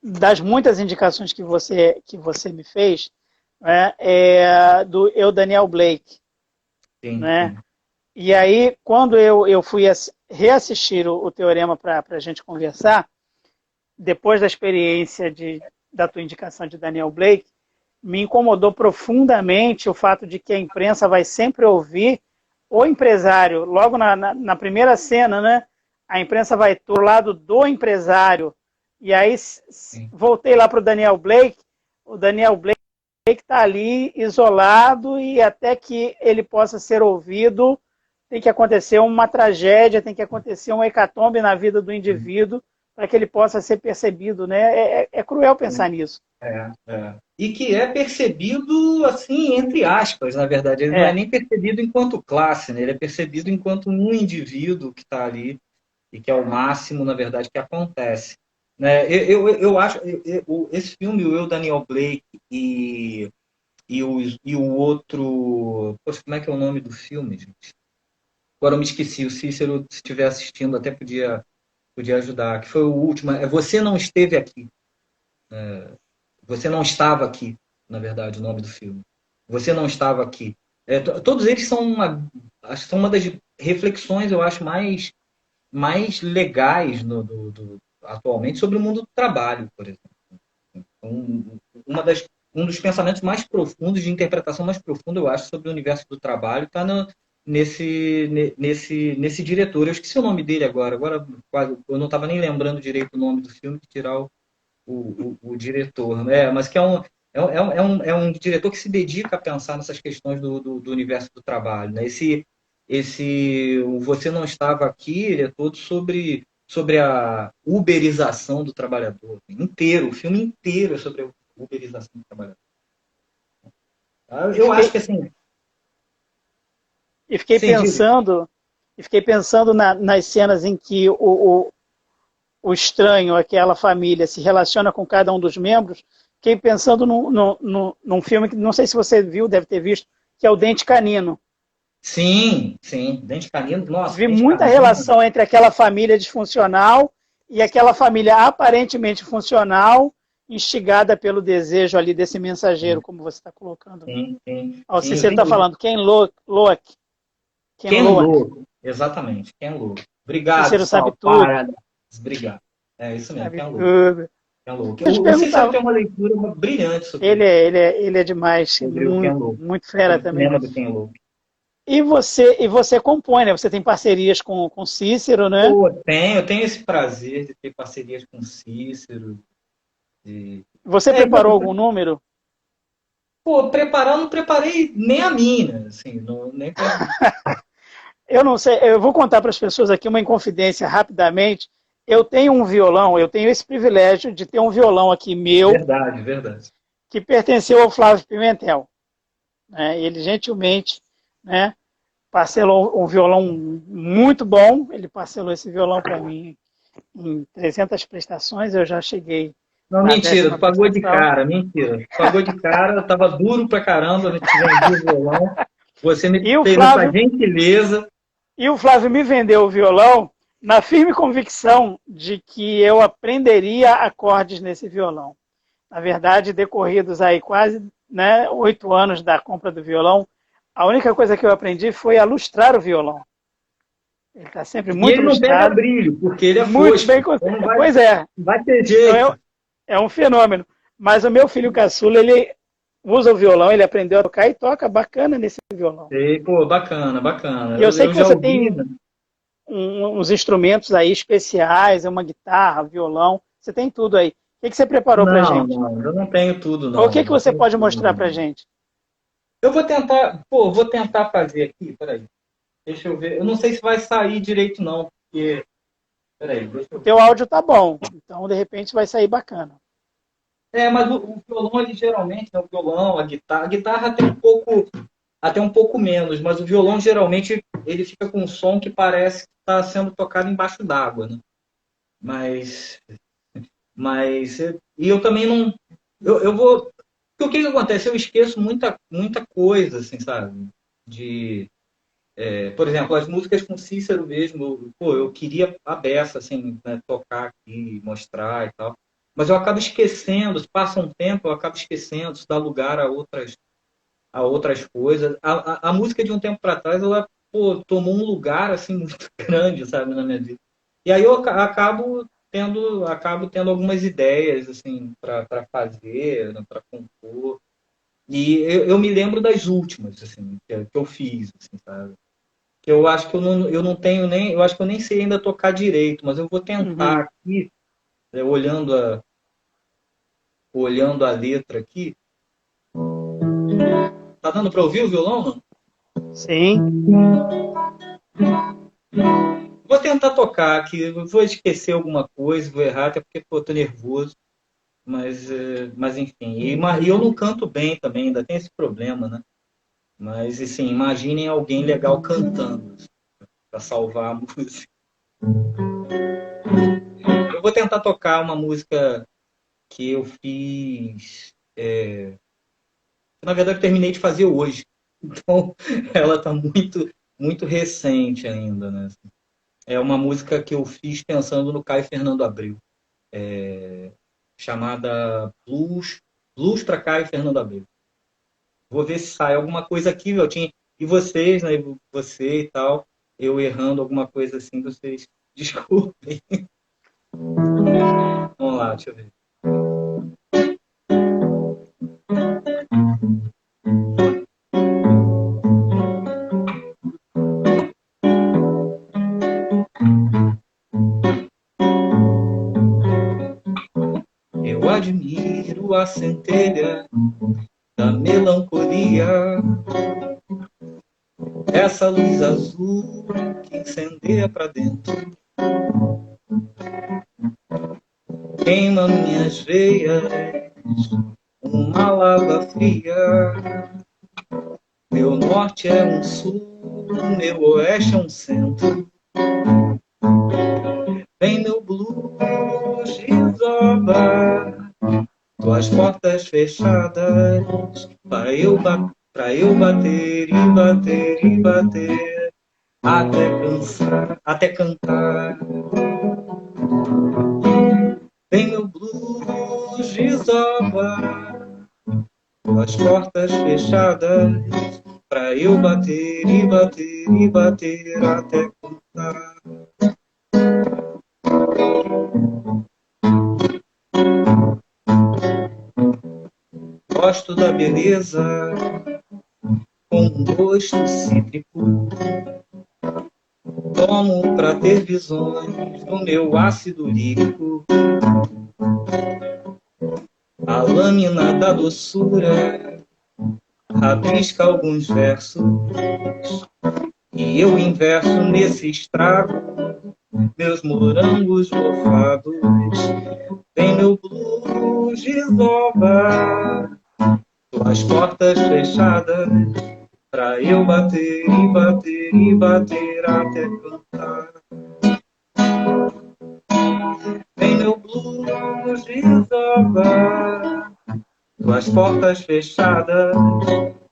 das muitas indicações que você me fez, né, do Eu, Daniel Blake. Sim, Né? sim. E aí, quando eu fui reassistir o Teorema para a gente conversar, depois da experiência da tua indicação de Daniel Blake, me incomodou profundamente o fato de que a imprensa vai sempre ouvir o empresário. Logo na primeira cena, né, a imprensa vai do lado do empresário. E aí Sim. voltei lá para o Daniel Blake está ali isolado e até que ele possa ser ouvido, tem que acontecer uma tragédia, tem que acontecer um hecatombe na vida do indivíduo para que ele possa ser percebido. Né? É cruel pensar nisso. E que é percebido, assim, entre aspas, na verdade. Ele não é É, nem percebido enquanto classe, né? Ele é percebido enquanto um indivíduo que está ali e que é o máximo, na verdade, que acontece. Né? Eu acho, esse filme, o Eu, Daniel Blake e o outro... Poxa, como é que é o nome do filme, gente? Agora eu me esqueci. O Cícero, se estiver assistindo, até podia ajudar. Que foi o último. Você Não Esteve Aqui. Você Não Estava Aqui, na verdade, o nome do filme. Você Não Estava Aqui. Todos eles acho que são uma das reflexões, eu acho, mais legais atualmente sobre o mundo do trabalho, por exemplo. Uma das, um dos pensamentos mais profundos, de interpretação mais profunda, eu acho, sobre o universo do trabalho, está nesse diretor. Eu esqueci o nome dele agora. Agora quase, eu não estava nem lembrando direito o nome do filme, que tirar o diretor. Né? Mas que é um diretor que se dedica a pensar nessas questões do universo do trabalho. Né? O Você Não Estava Aqui, ele é todo sobre a uberização do trabalhador. Inteiro, o filme inteiro é sobre a uberização do trabalhador. e Eu acho fiquei, que assim, e fiquei sem diga. pensando, nas cenas em que o estranho, aquela família, se relaciona com cada um dos membros. Fiquei pensando num filme que não sei se você viu, deve ter visto, que é o Dente Canino. Sim, sim. Dente Canino, nossa, Vi Dente muita Canino. relação entre aquela família disfuncional e aquela família aparentemente funcional, instigada pelo desejo ali desse mensageiro, como você está colocando. Né? Sim, sim, Ó, o sim. Cícero está falando, Ken Ken Loach. Lo, exatamente, Ken Lo. Obrigado, Cícero sabe Sal. tudo, Obrigado. É isso mesmo, sabe Ken Lo. tudo. Ken Lo. Eu te O Cícero perguntava, tem uma leitura brilhante ele é demais, sobre o Ken muito, Lo, muito fera sobre o também. cinema do Ken Lo. E você compõe, né? Você tem parcerias com Cícero, né? Pô, eu tenho esse prazer de ter parcerias com Cícero. De... Você É, preparou algum número? pô, preparar, não preparei nem a minha, assim, nem pra... Eu não sei, eu vou contar para as pessoas aqui uma inconfidência rapidamente. Eu tenho um violão, eu tenho esse privilégio de ter um violão aqui meu, Verdade, verdade. que pertenceu ao Flávio Pimentel. Né? Ele gentilmente, né, parcelou um violão muito bom, ele parcelou esse violão para mim em 300 prestações, eu já cheguei Não, na mentira, décima tu pagou de prestação. cara, mentira. Tu pagou de cara, tava duro pra caramba, eu te vendi o violão. Você me E o fez essa Flávio, gentileza. e o Flávio me vendeu o violão na firme convicção de que eu aprenderia acordes nesse violão. Na verdade, decorridos aí quase, né, 8 anos da compra do violão, a única coisa que eu aprendi foi a lustrar o violão. Ele está sempre E muito ele não pega lustrado, brilho, porque ele é muito bem. fosco. Então não vai, Pois é, vai ter então jeito. é um fenômeno. Mas o meu filho caçula, ele usa o violão, ele aprendeu a tocar e toca bacana nesse violão. E, pô, bacana, bacana. E eu sei Eu que já você ouvi, tem né? uns instrumentos aí especiais, uma guitarra, violão, você tem tudo aí. O que você preparou para Não, gente? não, eu não tenho tudo, Ou o não. que Não você tenho pode tudo, mostrar para não. gente? Eu vou tentar fazer aqui, peraí. Deixa eu ver. Eu não sei se vai sair direito, não, porque. Peraí, deixa O eu teu ver. áudio tá bom, então de repente vai sair bacana. Mas o violão, ele geralmente, né, o violão, a guitarra até um pouco menos, mas o violão geralmente ele fica com um som que parece que está sendo tocado embaixo d'água, né? Mas, e eu também não, eu vou, porque o que que acontece? Eu esqueço muita coisa, assim, sabe? De, por exemplo, as músicas com Cícero mesmo, pô, eu queria a beça, assim, né, tocar aqui, mostrar e tal. Mas eu acabo esquecendo, se passa um tempo, eu acabo esquecendo, isso dá lugar a outras coisas. A música de um tempo para trás, ela, pô, tomou um lugar, assim, muito grande, sabe, na minha vida. E aí eu acabo tendo algumas ideias, assim, para fazer, né, para compor. E eu me lembro das últimas, assim, que eu fiz, assim, sabe? Que eu acho que eu não tenho nem, eu acho que eu nem sei ainda tocar direito, mas eu vou tentar Uhum. aqui, olhando a letra aqui. Tá dando para ouvir o violão? Sim. Vou tentar tocar aqui, vou esquecer alguma coisa, vou errar, até porque pô, tô nervoso, mas enfim. E eu não canto bem também, ainda tem esse problema, né? Mas assim, imaginem alguém legal cantando para salvar a música. Eu vou tentar tocar uma música que eu fiz, na verdade eu terminei de fazer hoje. Então ela está muito recente ainda, né? É uma música que eu fiz pensando no Caio Fernando Abreu, chamada Blues para Caio Fernando Abreu. Vou ver se sai alguma coisa aqui, eu tinha e vocês, né? Você e tal, eu errando alguma coisa assim, vocês desculpem. Vamos lá, deixa eu ver. Eu admiro a centelha da melancolia, essa luz azul que incendeia pra dentro, queima minhas veias, uma lava fria. Meu norte é um sul, meu oeste é um centro. Vem meu blues desova, tuas portas fechadas, pra eu bater e bater e bater, até cansar, até cantar. Vem meu blues desova, tuas portas fechadas, pra eu bater e bater e bater, até cantar. Gosto da beleza com um gosto cítrico. Tomo pra ter visões do meu ácido lírico. A lâmina da doçura rabisca alguns versos e eu inverso nesse estrago meus morangos mofados. Vem meu blues desova, tuas portas fechadas, pra eu bater e bater e bater até cantar. Vem meu blues desova, tuas portas fechadas,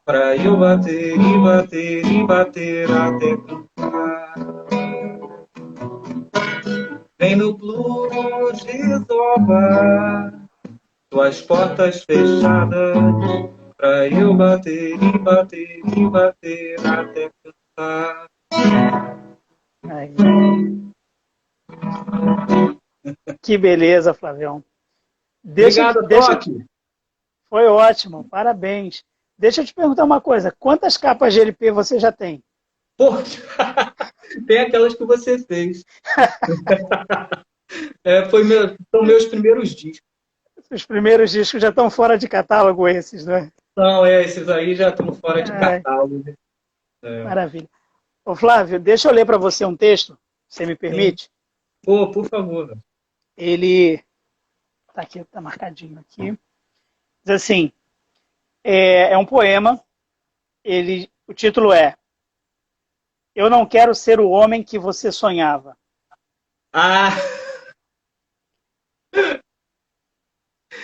pra eu bater e bater e bater até cantar. Vem meu blues desova, tuas portas fechadas, pra eu bater e bater e bater até cantar. Aí. Que beleza, Flavião. Obrigado, Deixa, Toque. foi ótimo, parabéns. Deixa eu te perguntar uma coisa: quantas capas de LP você já tem? Pô, tem aquelas que você fez. São meus primeiros discos. Os primeiros discos já estão fora de catálogo, esses, né? Não, esses aí já estão fora de Ai, catálogo. É, maravilha. Ô, Flávio, deixa eu ler para você um texto, se você me sim. permite. Pô, por favor. Ele está aqui, está marcadinho aqui. Diz assim: é um poema. O título é Eu não quero ser o homem que você sonhava. Ah,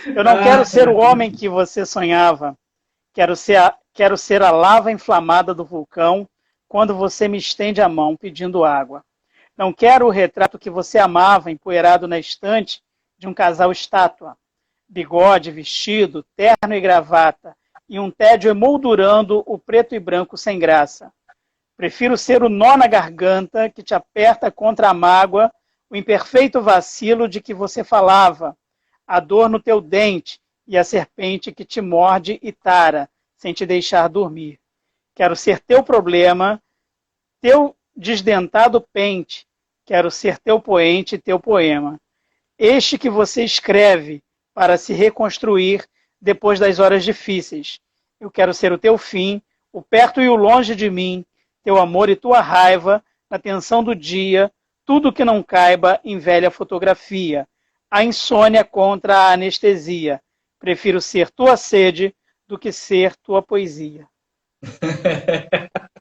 Eu não quero ser o homem que você sonhava. Quero ser a lava inflamada do vulcão quando você me estende a mão pedindo água. Não quero o retrato que você amava empoeirado na estante de um casal estátua. Bigode, vestido, terno e gravata, e um tédio emoldurando o preto e branco sem graça. Prefiro ser o nó na garganta que te aperta contra a mágoa, o imperfeito vacilo de que você falava, a dor no teu dente e a serpente que te morde e tara, sem te deixar dormir. Quero ser teu problema, teu desdentado pente, quero ser teu poente e teu poema. Este que você escreve para se reconstruir depois das horas difíceis. Eu quero ser o teu fim, o perto e o longe de mim, teu amor e tua raiva, na tensão do dia, tudo que não caiba em velha fotografia, a insônia contra a anestesia. Prefiro ser tua sede do que ser tua poesia.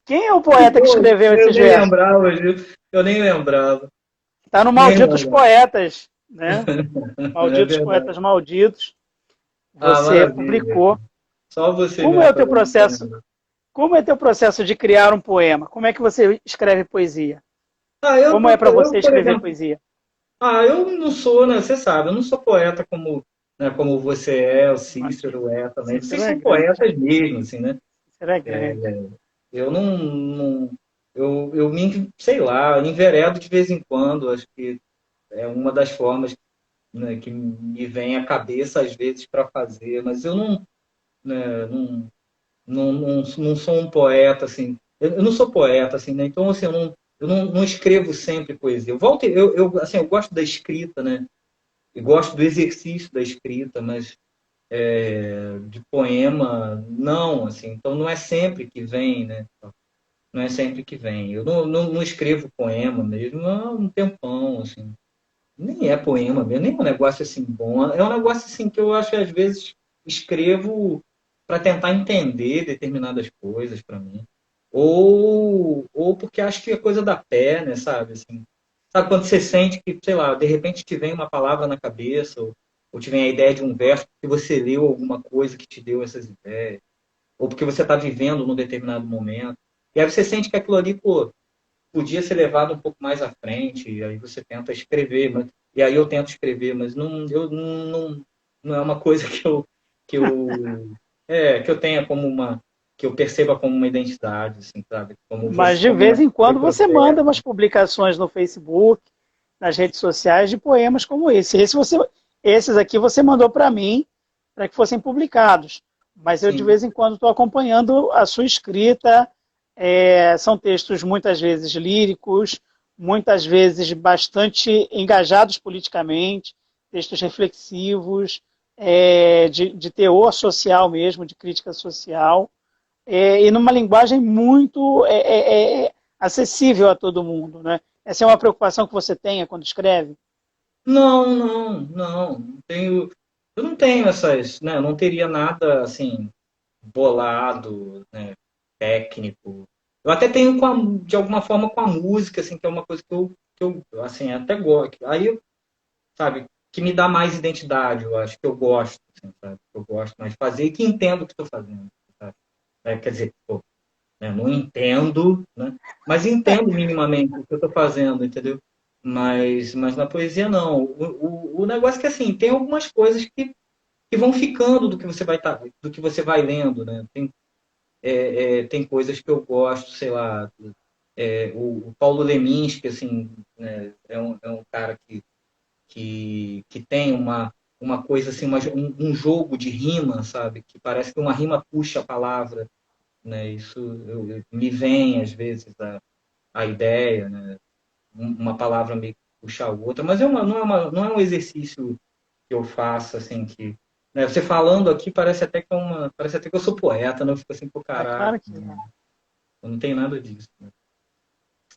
Quem é o poeta que escreveu esses versos? Eu nem lembrava. Está no Malditos Poetas, né? Malditos Poetas Malditos. Você publicou. Só você. Como é o teu processo? Como é teu processo de criar um poema? Como é que você escreve poesia? Como é para você escrever poesia? Eu não sou, né? Você sabe, eu não sou poeta como, né, como você é, o Cícero é também. Vocês são poetas mesmo, assim, né? Eu eu me, sei lá, enveredo de vez em quando, acho que é uma das formas, né, que me vem à cabeça às vezes para fazer, mas eu né, não sou um poeta, assim, eu não sou poeta, assim, né? Então, assim, eu não escrevo sempre poesia. Assim, eu gosto da escrita, né? E gosto do exercício da escrita, mas de poema, não, assim. Então, não é sempre que vem, né? Não é sempre que vem. Eu não escrevo poema mesmo há um tempão, assim. Nem é poema mesmo, nem é um negócio assim bom. É um negócio assim que eu acho que às vezes escrevo para tentar entender determinadas coisas para mim. Ou porque acho que é coisa da pé, né, sabe? Assim, sabe quando você sente que, sei lá, de repente te vem uma palavra na cabeça, ou te vem a ideia de um verso porque você leu alguma coisa que te deu essas ideias, ou porque você está vivendo num determinado momento. E aí você sente que aquilo ali, pô, podia ser levado um pouco mais à frente, e aí você tenta escrever, e aí eu tento escrever, mas não é uma coisa que eu, que eu tenha como que eu perceba como uma identidade, assim, sabe? Mas de vez em quando você manda umas publicações no Facebook, nas redes sociais, de poemas como esse. Esses aqui você mandou para mim, para que fossem publicados. Mas eu, de vez em quando, estou acompanhando a sua escrita. São textos muitas vezes líricos, muitas vezes bastante engajados politicamente, textos reflexivos, de teor social mesmo, de crítica social, e numa linguagem muito acessível a todo mundo, né? Essa é uma preocupação que você tenha quando escreve? Não tenho, eu não tenho essas, né? Eu não teria nada assim bolado, né? Técnico. Eu até tenho de alguma forma com a música, assim, que é uma coisa que eu assim, até gosto. Aí, sabe, que me dá mais identidade, eu acho que eu gosto, assim, sabe? Eu gosto mais de fazer e que entendo o que estou fazendo, sabe? Quer dizer, pô, né, não entendo, né? Mas entendo minimamente o que eu estou fazendo, entendeu? Mas na poesia não. O negócio é que assim, tem algumas coisas que vão ficando do que você do que você vai lendo, né? Tem coisas que eu gosto, sei lá, o Paulo Leminski, assim, né, é um cara que tem uma coisa assim, um jogo de rima, sabe? Que parece que uma rima puxa a palavra, né? Isso me vem às vezes a ideia, né? Uma palavra me puxa a outra, mas não é um exercício que eu faço assim que, né, você falando aqui parece até que eu sou poeta, né? Eu fico assim, pô, caralho, Claro que é. eu não tenho nada disso, né?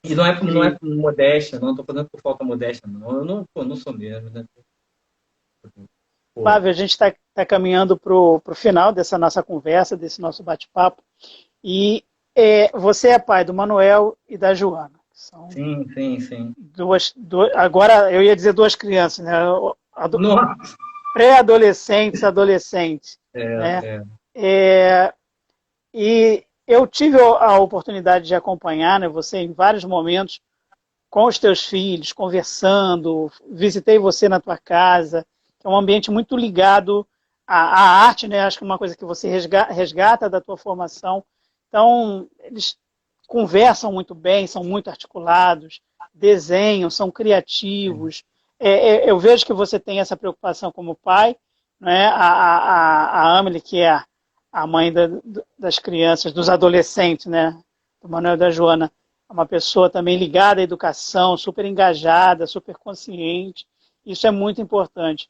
E não é por modéstia, não estou fazendo por falta de modéstia, não. Eu não sou mesmo, né? Flávio, a gente está caminhando para o final dessa nossa conversa, desse nosso bate-papo. E você é pai do Manuel e da Joana. São sim. agora, eu ia dizer duas crianças, né? Nossa! pré-adolescentes, adolescentes, né? É. E eu tive a oportunidade de acompanhar, né, você em vários momentos com os teus filhos, conversando, visitei você na tua casa, que é um ambiente muito ligado à arte, né? Acho que é uma coisa que você resgata da tua formação. Então, eles conversam muito bem, são muito articulados, desenham, são criativos. Eu vejo que você tem essa preocupação como pai, né? A Amelie, que é a mãe das crianças, dos adolescentes, né? Do Manuel e da Joana, é uma pessoa também ligada à educação, super engajada, super consciente. Isso é muito importante.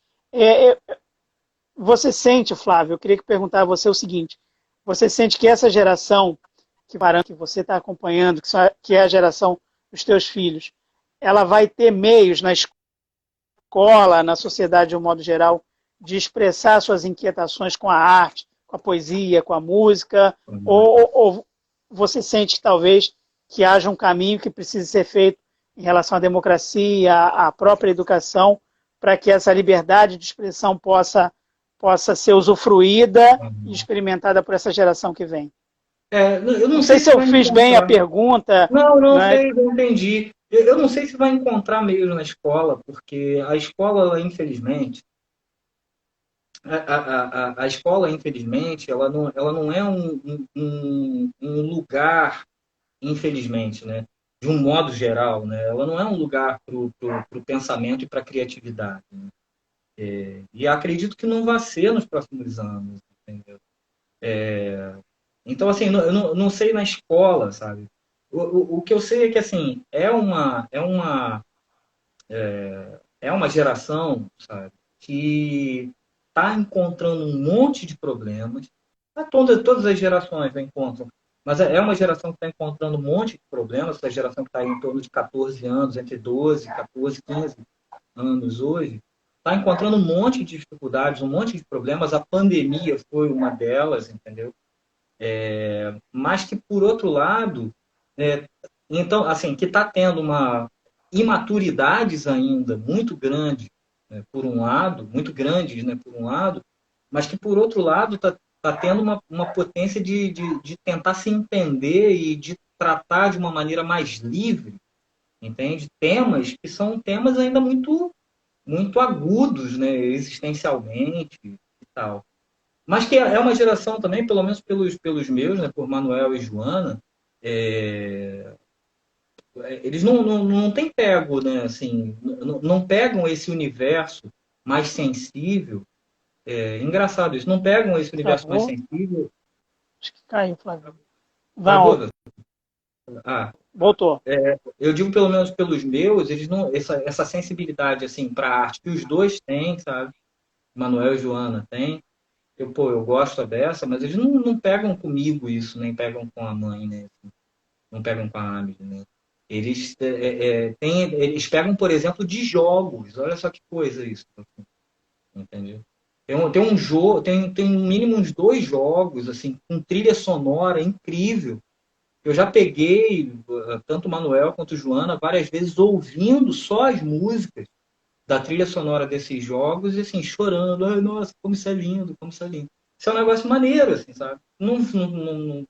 Você sente, Flávio, eu queria perguntar a você o seguinte, você sente que essa geração que você está acompanhando, que é a geração dos teus filhos, ela vai ter meios na escola, na sociedade de um modo geral, de expressar suas inquietações com a arte, com a poesia, com a música, ou você sente talvez que haja um caminho que precise ser feito em relação à democracia, à própria educação, para que essa liberdade de expressão possa ser usufruída e experimentada por essa geração que vem? Eu Não não sei sei se se eu vai fiz bem a encontrar. pergunta. Não Né? sei, não entendi. Eu não sei se vai encontrar meios na escola, porque a escola, ela, infelizmente, a escola, infelizmente, ela não é um lugar, infelizmente, né? De um modo geral, né? Ela não é um lugar para o pensamento e para a criatividade. Né? E acredito que não vai ser nos próximos anos, entendeu? Então, assim, eu não sei na escola, sabe? O que eu sei é que, assim, é uma geração, sabe, que está encontrando um monte de problemas. Todas as gerações encontram, mas é uma geração que está encontrando um monte de problemas. Essa geração que está em torno de 14 anos, entre 12, 14, 15 anos hoje, está encontrando um monte de dificuldades, um monte de problemas. A pandemia foi uma delas, entendeu? Mas que, por outro lado, então, assim, que está tendo uma imaturidades ainda muito grande, né, por um lado, muito grandes, né, por um lado, mas que, por outro lado, está tendo uma potência de tentar se entender e de tratar de uma maneira mais livre, entende? Temas que são temas ainda muito agudos, né, existencialmente e tal. Mas que é uma geração também, pelo menos pelos meus, né, por Manuel e Joana, é, eles não têm pego, né, assim, não pegam esse universo mais sensível. Engraçado isso, não pegam esse universo mais Travou? sensível. Acho que caiu, Flávio. Não, Travou? Ah, voltou. eu digo pelo menos pelos meus, eles não essa sensibilidade assim para arte que os dois têm, sabe? Manuel e Joana têm. Eu gosto dessa, mas eles não pegam comigo isso, nem pegam com a mãe, né? Não pegam com a Amelie, né? Eles pegam, por exemplo, de jogos. Olha só que coisa isso, entendeu? Tem um jogo, tem no mínimo uns 2 jogos assim com trilha sonora incrível. Eu já peguei tanto o Manuel quanto o Joana várias vezes ouvindo só as músicas da trilha sonora desses jogos e assim chorando. Ai, nossa, como isso é lindo, como isso é lindo. Isso é um negócio maneiro, assim, sabe? Não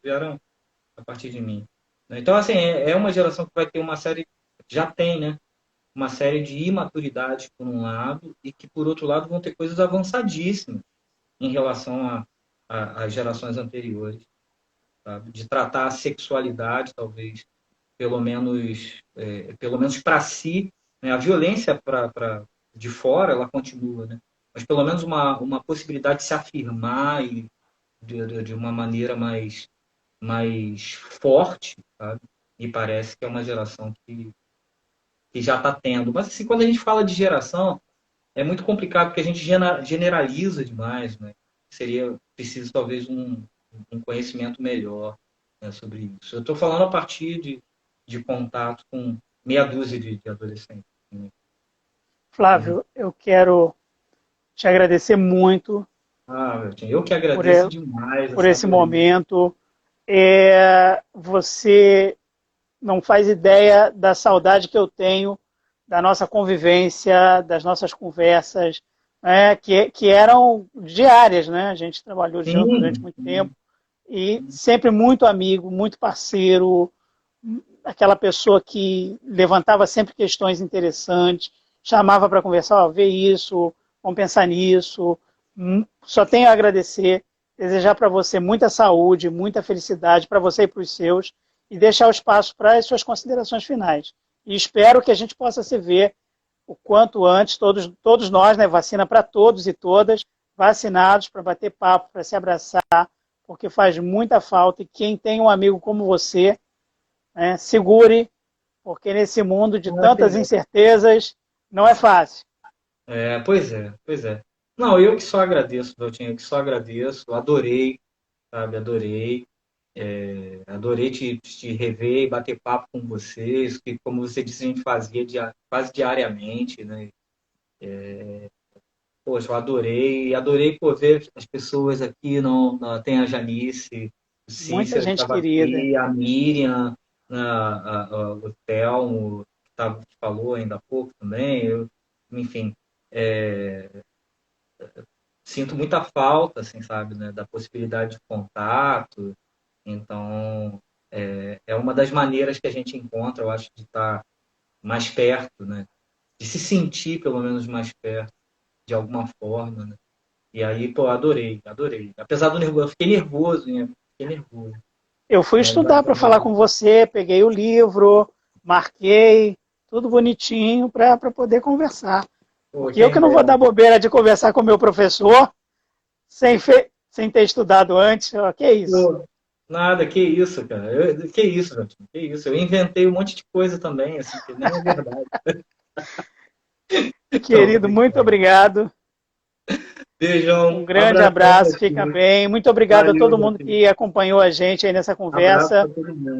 vieram a partir de mim. Então, assim, é uma geração que vai ter uma série, já tem, né? Uma série de imaturidades, por um lado, e que, por outro lado, vão ter coisas avançadíssimas em relação às gerações anteriores, sabe? De tratar a sexualidade, talvez, pelo menos para si, né? A violência de fora, ela continua, né? Mas pelo menos uma possibilidade de se afirmar e de uma maneira mais forte, sabe? Me parece que é uma geração que já está tendo. Mas assim, quando a gente fala de geração, é muito complicado porque a gente generaliza demais, né? Seria preciso talvez um conhecimento melhor, né, sobre isso. Eu estou falando a partir de contato com meia dúzia de adolescentes. Né? Flávio, eu quero te agradecer muito Eu que por, agradeço demais por essa esse acolhida. momento. Você não faz ideia da saudade que eu tenho da nossa convivência, das nossas conversas, que eram diárias, né? A gente trabalhou junto durante Sim, muito tempo e sempre muito amigo, muito parceiro, aquela pessoa que levantava sempre questões interessantes, chamava para conversar, ó, vê isso, vamos pensar nisso. Só tenho a agradecer, desejar para você muita saúde, muita felicidade para você e para os seus, e deixar o espaço para as suas considerações finais. E espero que a gente possa se ver o quanto antes, todos nós, né, vacina para todos e todas, vacinados para bater papo, para se abraçar, porque faz muita falta. E quem tem um amigo como você, né, segure, porque nesse mundo de tantas incertezas, não é fácil. Pois é, pois é. Não, eu que só agradeço, Daltinho, eu que só agradeço, adorei, sabe, adorei. Adorei te rever e bater papo com vocês, que, como você disse, a gente fazia quase diariamente, né? Poxa, eu adorei, adorei por ver as pessoas aqui, não, tem a Janice, o Muita Cícero que gente estava querida. aqui, a Miriam, o Telmo, que falou ainda há pouco também, enfim, sinto muita falta, assim, sabe, né, da possibilidade de contato. Então, é uma das maneiras que a gente encontra, eu acho, de estar mais perto, né? De se sentir, pelo menos, mais perto, de alguma forma, né? E aí, pô, adorei, adorei. Apesar do nervoso, eu fiquei nervoso, né? Fiquei nervoso. Eu fui Mas estudar para falar com você, peguei o livro, marquei, tudo bonitinho para poder conversar. pô, Porque eu que quem não vou dera. dar bobeira de conversar com o meu professor sem ter estudado antes, ó, que isso. Pô, nada, que isso, cara. Que isso, Jotinho, que isso. Eu inventei um monte de coisa também, assim, que nem é verdade. Então, Querido, muito obrigado. Um beijão, grande abração pra abraço, fica ti. bem. Muito obrigado a Valeu, todo mundo Jotinho. que acompanhou a gente aí nessa Abraço conversa. pra todo mundo.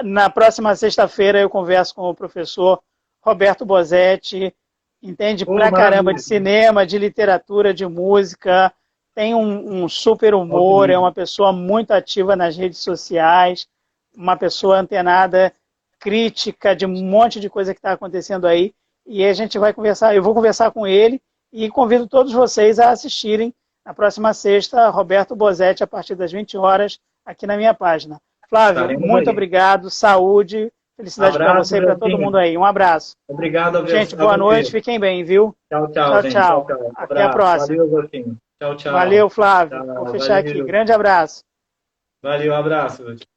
Na próxima sexta-feira eu converso com o professor Roberto Bosetti, entende Pô, pra caramba de maravilha. cinema, de literatura, de música, tem um super Alto humor, é nível. uma pessoa muito ativa nas redes sociais, uma pessoa antenada, crítica de um monte de coisa que está acontecendo aí, e a gente vai conversar, eu vou conversar com ele e convido todos vocês a assistirem na próxima sexta, Roberto Bosetti, a partir das 20 horas, aqui na minha página. Flávio, Estaremos muito aí. obrigado, saúde, felicidade para Abraço, você e para todo mundo Jotinho. aí. Um abraço. Obrigado a Gente, a boa noite, você. fiquem bem, viu? Tchau, tchau, Tchau, gente. Tchau, tchau. tchau. Até a Abraço. próxima. Valeu, Jotinho. Tchau, tchau. Valeu, Flávio. Vou Tchau, fechar aqui. valeu. Grande abraço. Valeu, abraço, Jotinho.